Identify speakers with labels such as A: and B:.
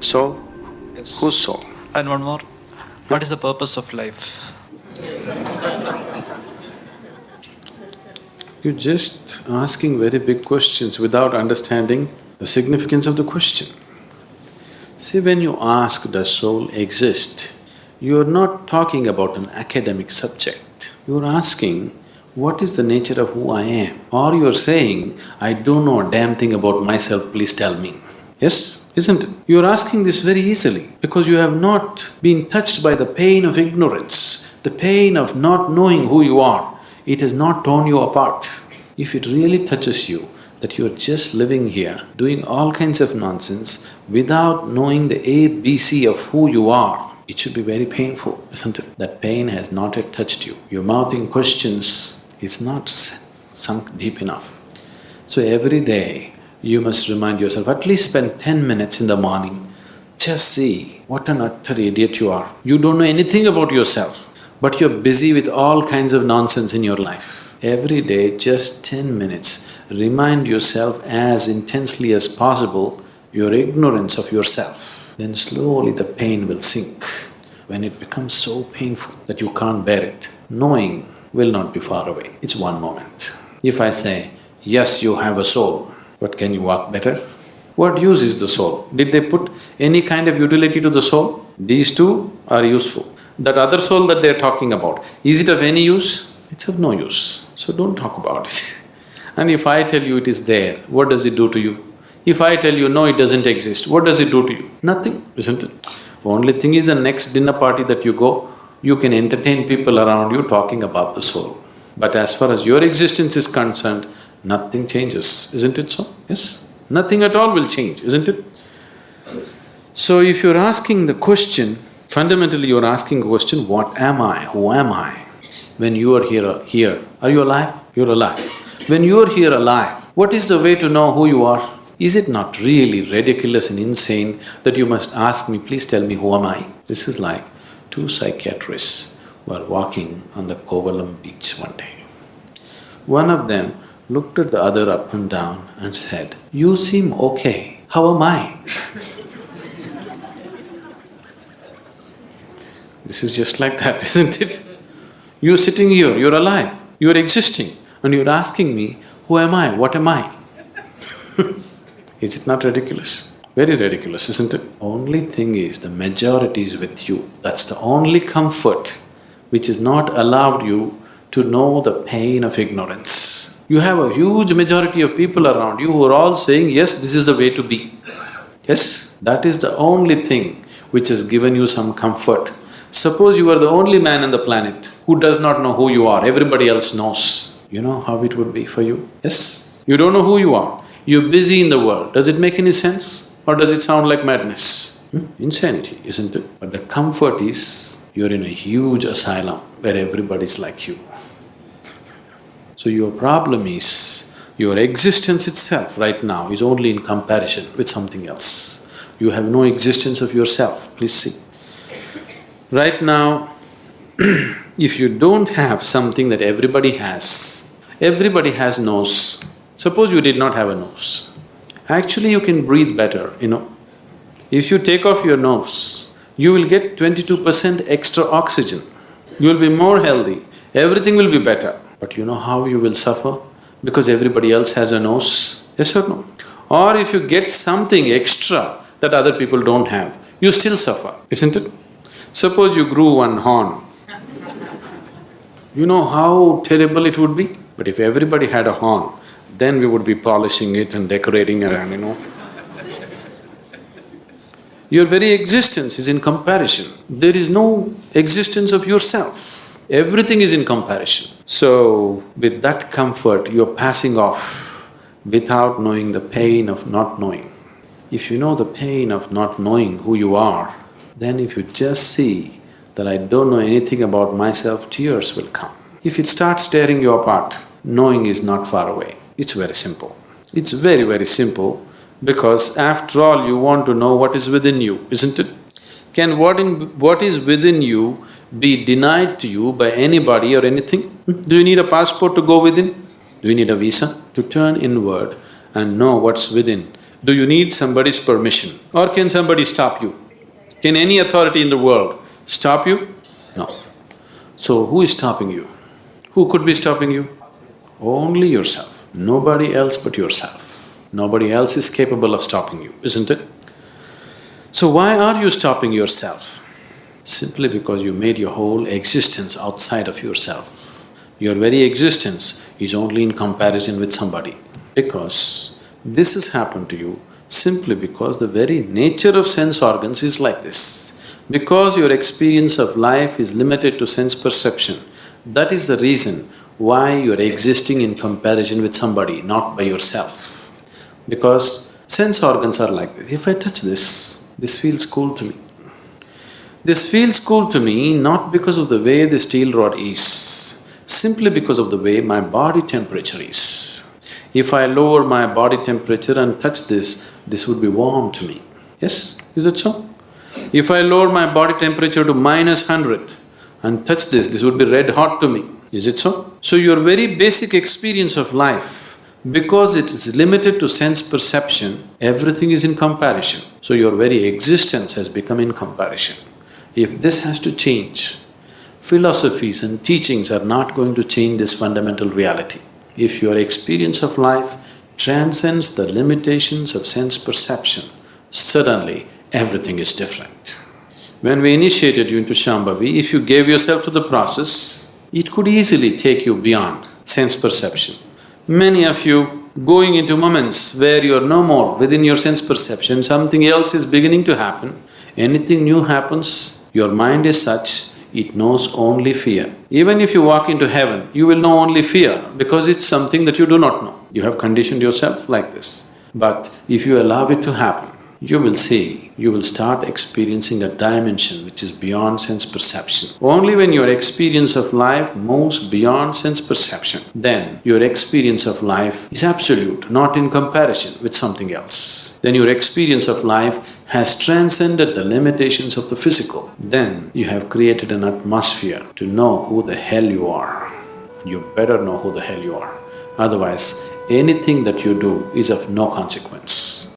A: Soul? Whose
B: Yes.
A: soul?
B: And one more. What is the purpose of life?
A: You're just asking very big questions without understanding the significance of the question. See, when you ask, does soul exist, you're not talking about an academic subject. You're asking, what is the nature of who I am? Or you're saying, I don't know a damn thing about myself, please tell me. Yes, isn't it? You're asking this very easily because you have not been touched by the pain of ignorance, the pain of not knowing who you are. It has not torn you apart. If it really touches you that you're just living here, doing all kinds of nonsense without knowing the ABC of who you are, it should be very painful, isn't it? That pain has not yet touched you. Your mouthing questions is not sunk deep enough. So every day, you must remind yourself, at least spend 10 minutes in the morning, just see what an utter idiot you are. You don't know anything about yourself, but you're busy with all kinds of nonsense in your life. Every day, just 10 minutes, remind yourself as intensely as possible your ignorance of yourself. Then slowly the pain will sink. When it becomes so painful that you can't bear it, knowing will not be far away. It's one moment. If I say, yes, you have a soul, but can you walk better? What use is the soul? Did they put any kind of utility to the soul? These two are useful. That other soul that they're talking about, is it of any use? It's of no use, so don't talk about it. And if I tell you it is there, what does it do to you? If I tell you, no, it doesn't exist, what does it do to you? Nothing, isn't it? Only thing is, the next dinner party that you go, you can entertain people around you talking about the soul. But as far as your existence is concerned, nothing changes, isn't it so? Yes? Nothing at all will change, isn't it? So if you're asking the question, fundamentally you're asking the question, what am I? Who am I? When you are here, are you alive? You're alive. When you're here alive, what is the way to know who you are? Is it not really ridiculous and insane that you must ask me, please tell me who am I? This is like two psychiatrists were walking on the Kovalam beach one day. One of them looked at the other up and down and said, you seem okay, how am I? This is just like that, isn't it? You're sitting here, you're alive, you're existing, and you're asking me, who am I, what am I? Is it not ridiculous? Very ridiculous, isn't it? Only thing is, the majority is with you. That's the only comfort which has not allowed you to know the pain of ignorance. You have a huge majority of people around you who are all saying, yes, this is the way to be. Yes, that is the only thing which has given you some comfort. Suppose you are the only man on the planet who does not know who you are, everybody else knows. You know how it would be for you? Yes? You don't know who you are, you're busy in the world. Does it make any sense? Or does it sound like madness? Insanity, isn't it? But the comfort is, you're in a huge asylum where everybody's like you. So your problem is, your existence itself right now is only in comparison with something else. You have no existence of yourself, please see. Right now, if you don't have something that everybody has nose. Suppose you did not have a nose. Actually, you can breathe better, you know. If you take off your nose, you will get 22% extra oxygen. You will be more healthy, everything will be better. But you know how you will suffer? Because everybody else has a nose, yes or no? Or if you get something extra that other people don't have, you still suffer, isn't it? Suppose you grew one horn, you know how terrible it would be? But if everybody had a horn, then we would be polishing it and decorating around, you know. Your very existence is in comparison. There is no existence of yourself. Everything is in comparison. So, with that comfort, you're passing off without knowing the pain of not knowing. If you know the pain of not knowing who you are, then if you just see that I don't know anything about myself, tears will come. If it starts tearing you apart, knowing is not far away. It's very simple. It's very, very simple because after all you want to know what is within you, isn't it? Can what is within you be denied to you by anybody or anything? Do you need a passport to go within? Do you need a visa? To turn inward and know what's within Do you need somebody's permission? Or can somebody stop you? Can any authority in the world stop you? No. So who is stopping you? Who could be stopping you? Only yourself. Nobody else but yourself. Nobody else is capable of stopping you, isn't it? So why are you stopping yourself? Simply because you made your whole existence outside of yourself. Your very existence is only in comparison with somebody. Because this has happened to you simply because the very nature of sense organs is like this. Because your experience of life is limited to sense perception, that is the reason why you are existing in comparison with somebody, not by yourself. Because sense organs are like this. If I touch this feels cool to me. This feels cool to me not because of the way the steel rod is, simply because of the way my body temperature is. If I lower my body temperature and touch this would be warm to me. Yes? Is it so? If I lower my body temperature to -100 and touch this would be red hot to me. Is it so? So your very basic experience of life, because it is limited to sense perception, everything is in comparison. So your very existence has become in comparison. If this has to change, philosophies and teachings are not going to change this fundamental reality. If your experience of life transcends the limitations of sense perception, suddenly everything is different. When we initiated you into Shambhavi, if you gave yourself to the process, it could easily take you beyond sense perception. Many of you going into moments where you're no more within your sense perception, something else is beginning to happen. Anything new happens, your mind is such, it knows only fear. Even if you walk into heaven, you will know only fear because it's something that you do not know. You have conditioned yourself like this. But if you allow it to happen, you will see, you will start experiencing a dimension which is beyond sense perception. Only when your experience of life moves beyond sense perception, then your experience of life is absolute, not in comparison with something else. Then your experience of life has transcended the limitations of the physical. Then you have created an atmosphere to know who the hell you are. You better know who the hell you are. Otherwise, anything that you do is of no consequence.